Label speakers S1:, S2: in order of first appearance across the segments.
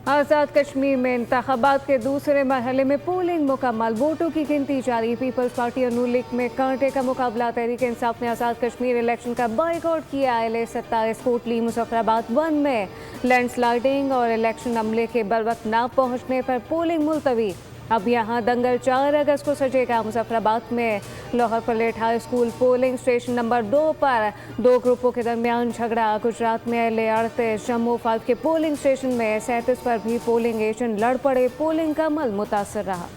S1: आज़ाद कश्मीर में इंतखाबात के दूसरे मरहले में पोलिंग मुकम्मल, वोटों की गिनती जारी। पीपल्स पार्टी और नून लीग में कांटे का मुकाबला। तहरीक इंसाफ ने आज़ाद कश्मीर इलेक्शन का बाइकआउट किया। LA27 कोटली मुजफ्फराबाद 1 में लैंडस्लाइडिंग और इलेक्शन अमले के बरवक्त न पहुंचने पर पोलिंग मुलतवी। अब यहां दंगल 4 अगस्त को सजेगा। मुजफ्फराबाद में लाहौर पलेट high school polling station number 2 पर 2 ग्रुपों के दरमियान झगड़ा। गुजरात में LA38 जम्मू 5 के पोलिंग स्टेशन में 37 पर भी पोलिंग एजेंट लड़ पड़े। पोलिंग का अमल मुतासर रहा।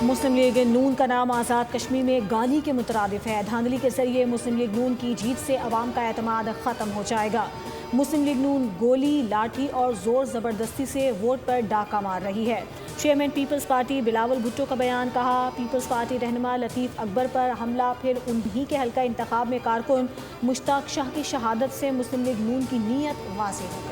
S2: मुस्लिम लीग नून का नाम आज़ाद कश्मीर में गाली के मुतरादिफ है। धांधली के जरिए मुस्लिम लीग नून की जीत से अवाम का एतमाद ख़त्म हो जाएगा। मुस्लिम लीग नून गोली, लाठी और ज़ोर ज़बरदस्ती से वोट पर डाका मार रही है। Chairman People's Party Bilawal Bhutto का बयान। कहा, पीपल्स पार्टी रहनुमा लतीफ़ अकबर पर हमला फिर उन्हीं के हल्का इंतखाब में कारकुन मुश्ताक शाह की शहादत से मुस्लिम लीग नून की नीयत वाज़ेह हो गई।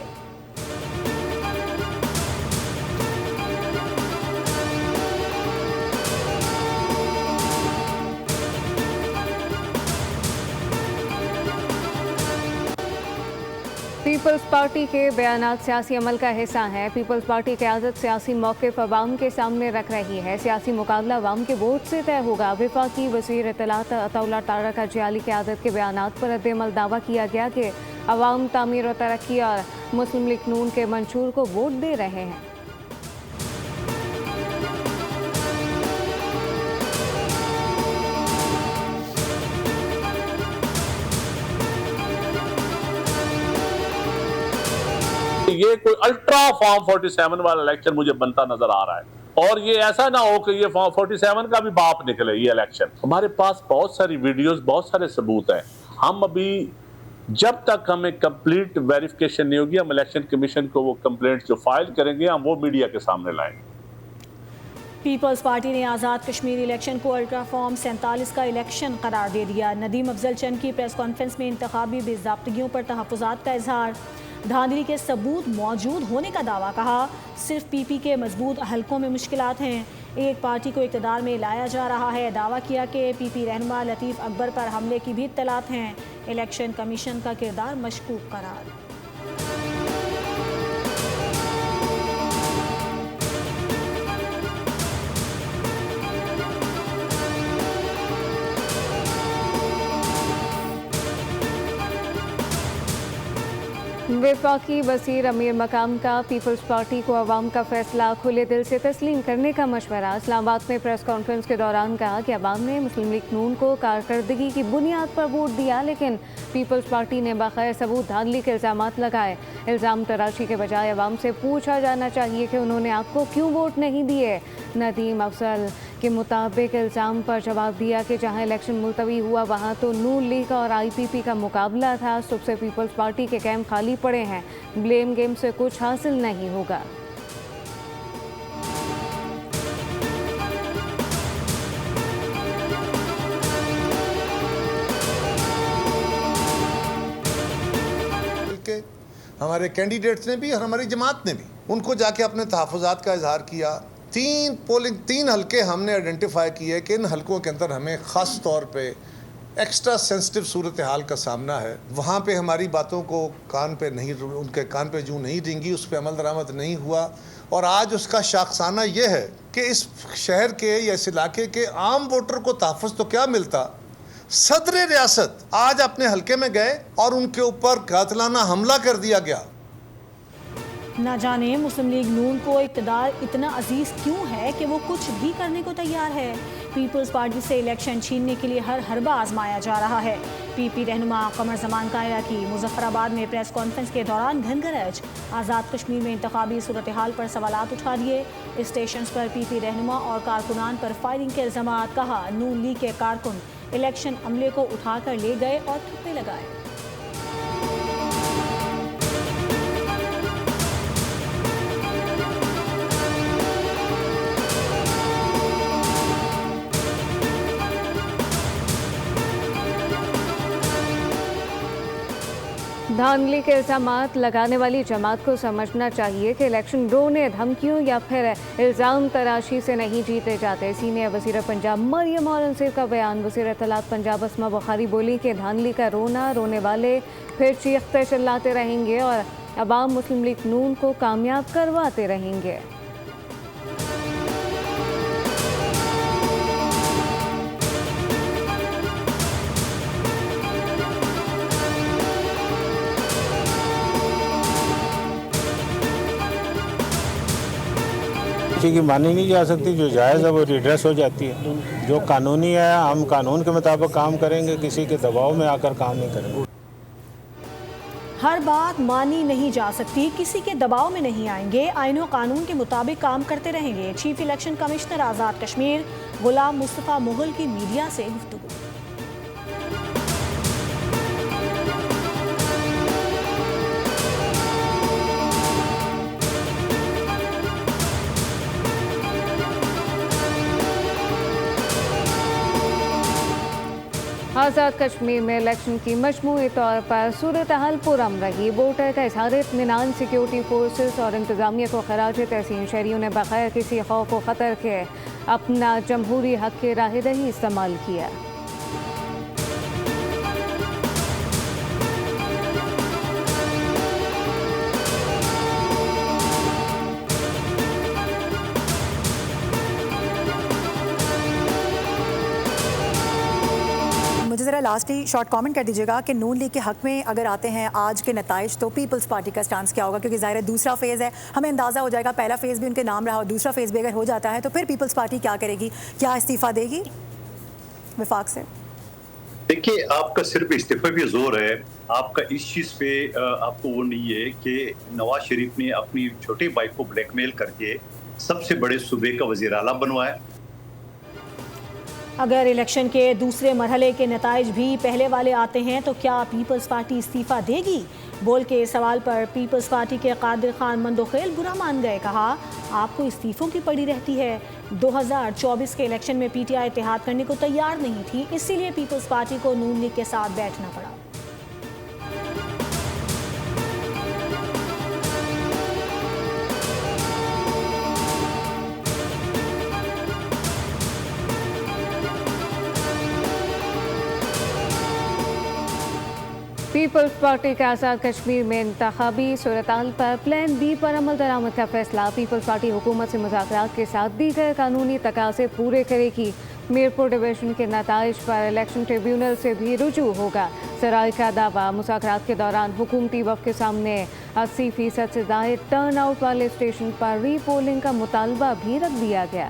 S1: पीपल्स पार्टी के बयानात सियासी अमल का हिस्सा हैं। पीपल्स पार्टी क़यादत सियासी मौक़िफ़ अवाम के सामने रख रही है। सियासी मुकाबला अवाम के वोट से तय होगा। वफाकी वज़ीर इत्तलात अताउल्लाह तारक अजयाली क़यादत के बयानात पर रद्द-ए-अमल दावा किया गया कि अवाम तामीर और तरक्की और मुस्लिम लीग नून के मंशूर को वोट दे रहे हैं।
S3: ये कोई अल्ट्रा फॉर्म 47 वाला इलेक्शन मुझे बनता नजर आ रहा है, और ये ऐसा ना हो कि ये फॉर्म 47 का भी बाप निकले ये इलेक्शन। हमारे पास बहुत सारी वीडियोस, बहुत सारे सबूत हैं। हम अभी जब तक हमें कंप्लीट वेरिफिकेशन नहीं होगी, हम इलेक्शन कमीशन को वो कंप्लेंट जो फाइल करेंगे हम वो मीडिया के सामने लाएंगे।
S2: पीपल्स पार्टी ने आज़ाद कश्मीर इलेक्शन को अल्ट्रा फॉर्म 47 का इलेक्शन करार दे दिया। नदीम अफजल चंद की प्रेस कॉन्फ्रेंस में इंतखाबी बेज़ाब्तगियों पर तहफ़्फ़ुज़ात का इजहार। धांधली के सबूत मौजूद होने का दावा। कहा, सिर्फ PP के मजबूत हलकों में मुश्किलात हैं। एक पार्टी को इक़्तिदार में लाया जा रहा है। दावा किया कि PP रहनुमा लतीफ़ अकबर पर हमले की भी इत्तलात हैं। इलेक्शन कमीशन का किरदार मशकूक करार।
S1: वफाकी वज़ीर अमीर मकाम का पीपल्स पार्टी को अवाम का फैसला खुले दिल से तस्लीम करने का मशवरा। इस्लामाबाद में प्रेस कॉन्फ्रेंस के दौरान कहा कि अवाम ने मुस्लिम लीग नून को कारकर्दगी की बुनियाद पर वोट दिया, लेकिन पीपल्स पार्टी ने बग़ैर सबूत धांधली के इल्ज़ामात लगाए। इल्ज़ाम तराशी के बजाय अवाम से पूछा जाना चाहिए कि उन्होंने आपको क्यों वोट नहीं दिए। नदीम अफजल के मुताबिक इल्ज़ाम पर जवाब दिया कि जहां इलेक्शन मुलतवी हुआ वहां तो नून लीग और IPP का मुकाबला था। सुबह से पीपल्स पार्टी के कैंप खाली पड़े हैं। ब्लेम गेम से कुछ हासिल नहीं होगा।
S4: हमारे कैंडिडेट्स ने भी और हमारी जमात ने भी उनको जाके अपने तहफ़्फ़ुज़ात का इजहार किया। 3 हलके हमने आइडेंटिफाई किए कि इन हलकों के अंदर हमें ख़ास तौर पे एक्स्ट्रा सेंसिटिव सूरत हाल का सामना है। वहाँ पे हमारी बातों को उनके कान पे जूं नहीं रेंगी, उस पर अमल दरामद नहीं हुआ। और आज उसका शाखसाना ये है कि इस शहर के या इस इलाके के आम वोटर को तहफ़्फ़ुज़ तो क्या मिलता, सदर रियासत आज अपने हलके में गए और उनके ऊपर कातिलाना हमला कर दिया गया।
S2: ना जाने मुस्लिम लीग नून को इक़्तिदार इतना अजीज क्यों है कि वो कुछ भी करने को तैयार है। पीपल्स पार्टी से इलेक्शन छीनने के लिए हर हरबा आजमाया जा रहा है। PP रहनुमा कमर जमान कायरा की मुजफ्फराबाद में प्रेस कॉन्फ्रेंस के दौरान घनघरज। आज़ाद कश्मीर में इंतखाबी सूरत हाल पर सवालात उठा दिए। स्टेशन पर PP रहनुमा और कारकुनान पर फायरिंग के इल्ज़ामात। कहा, नून लीग के कारकुन इलेक्शन अमले को उठाकर ले गए और ठप्पे लगाए।
S1: धांधली के इल्जामात लगाने वाली जमात को समझना चाहिए कि इलेक्शन रोने, धमकियों या फिर इल्ज़ाम तराशी से नहीं जीते जाते। सीनियर वज़ीर पंजाब मरियम औरंगज़ेब का बयान। वज़ीर इत्तलात पंजाब अस्मा बुखारी बोली कि धांधली का रोना, रोने वाले फिर चीखते चिल्लाते रहेंगे और अवाम मुस्लिम लीग नून को कामयाब करवाते रहेंगे।
S5: किसी की मानी नहीं जा सकती, जो जायज़ है वो रिड्रेस हो जाती है। जो कानूनी है हम कानून के मुताबिक काम करेंगे, किसी के दबाव में आकर काम नहीं करेंगे।
S2: हर बात मानी नहीं जा सकती, किसी के दबाव में नहीं आएंगे, आईन और कानून के मुताबिक काम करते रहेंगे। Chief election commissioner Azad Kashmir गुलाम मुस्तफ़ा मुगल की मीडिया से गुफ्तगू।
S1: आज़ाद कश्मीर में इलेक्शन की मजमूई तौर पर सूरत हाल पुरअमन रही। वोटर का इज़हार इत्मीनान सिक्योरिटी फोर्सेस और इंतज़ामिया को खराज तहसीन। शहरियों ने बगैर किसी खौफ व ख़तर के अपना जमहूरी हक़ के राह दही इस्तेमाल किया।
S6: मुझे ज़रा लास्ट ही शॉर्ट कमेंट कर दीजिएगा कि नून लीग के हक़ में अगर आते हैं आज के नताइज, तो पीपल्स पार्टी का स्टांस क्या होगा? क्योंकि ज़ाहिर है दूसरा फेज़ है, हमें अंदाज़ा हो जाएगा पहला फेज़ भी उनके नाम रहा और दूसरा फेज़ भी अगर हो जाता है तो फिर पीपल्स पार्टी क्या करेगी? क्या इस्तीफ़ा देगी विफाक से?
S7: देखिए, आपका सिर्फ इस्तीफे पे जोर है, आपका इस चीज़ पे आपको वो नहीं है कि नवाज शरीफ ने अपनी छोटे भाई को ब्लैकमेल करके सबसे बड़े सूबे का वज़ीर आला बनवाया।
S2: अगर इलेक्शन के दूसरे मरहले के नताइज भी पहले वाले आते हैं तो क्या पीपल्स पार्टी इस्तीफ़ा देगी? बोल के सवाल पर पीपल्स पार्टी के कादिर खान मंदोखेल बुरा मान गए। कहा, आपको इस्तीफ़ों की पड़ी रहती है। 2024 के इलेक्शन में पीटीआई इत्तेहाद करने को तैयार नहीं थी, इसीलिए पीपल्स पार्टी को नून लीग के साथ बैठना पड़ा।
S1: पीपल्स पार्टी का आज़ाद कश्मीर में इंतखाबी सूरत-हाल पर प्लान बी पर अमल दरामद का फैसला। पीपल्स पार्टी हुकूमत से मुज़ाकरात के साथ दीगर कानूनी तकाज़े पूरे करेगी। मीरपुर डिवीजन के नताइज पर इलेक्शन ट्रिब्यूनल से भी रुजू होगा। सराय का दावा, मुज़ाकरात के दौरान हुकूमती वफ़ के सामने 80% से ज़ायद टर्न आउट वाले स्टेशन पर री पोलिंग का मुतालबा भी रख दिया गया।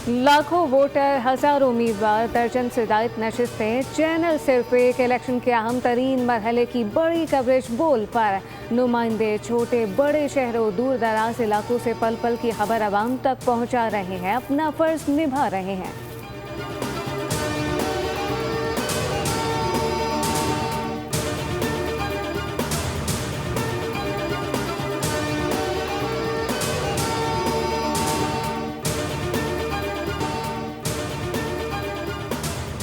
S1: लाखों वोटर, हज़ारों उम्मीदवार, दर्जन से ज़ायद नशिस्तें। चैनल सिर्फ एक इलेक्शन के अहम तरीन मरहले की बड़ी कवरेज बोल पर। नुमाइंदे छोटे बड़े शहरों, दूर दराज इलाकों से पल पल की खबर आवाम तक पहुँचा रहे हैं, अपना फ़र्ज निभा रहे हैं।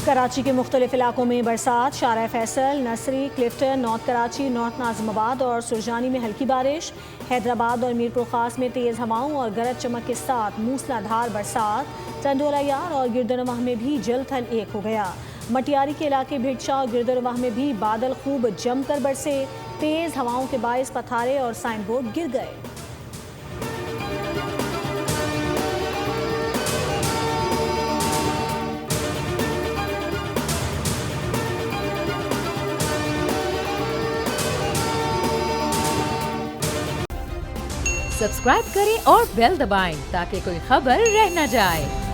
S2: कराची के मुख्तलिफ इलाकों में बरसात। शारा फैसल, नसरी, क्लिफ्टन, नॉर्थ कराची, नॉर्थ नाज़िमाबाद और सुरजानी में हल्की बारिश। हैदराबाद और मीरपुर खास में तेज़ हवाओं और गरज चमक के साथ मूसलाधार बरसात। टंडोला यार और गिरदनवाह में भी जल थल एक हो गया। मटियारी के इलाके भिटशा और गिरदनवाह में भी बादल खूब जमकर बरसे। तेज़ हवाओं के बायस पथारे और साइन बोर्ड गिर गए।
S8: सब्सक्राइब करें और बेल दबाएं ताकि कोई खबर रह न जाए।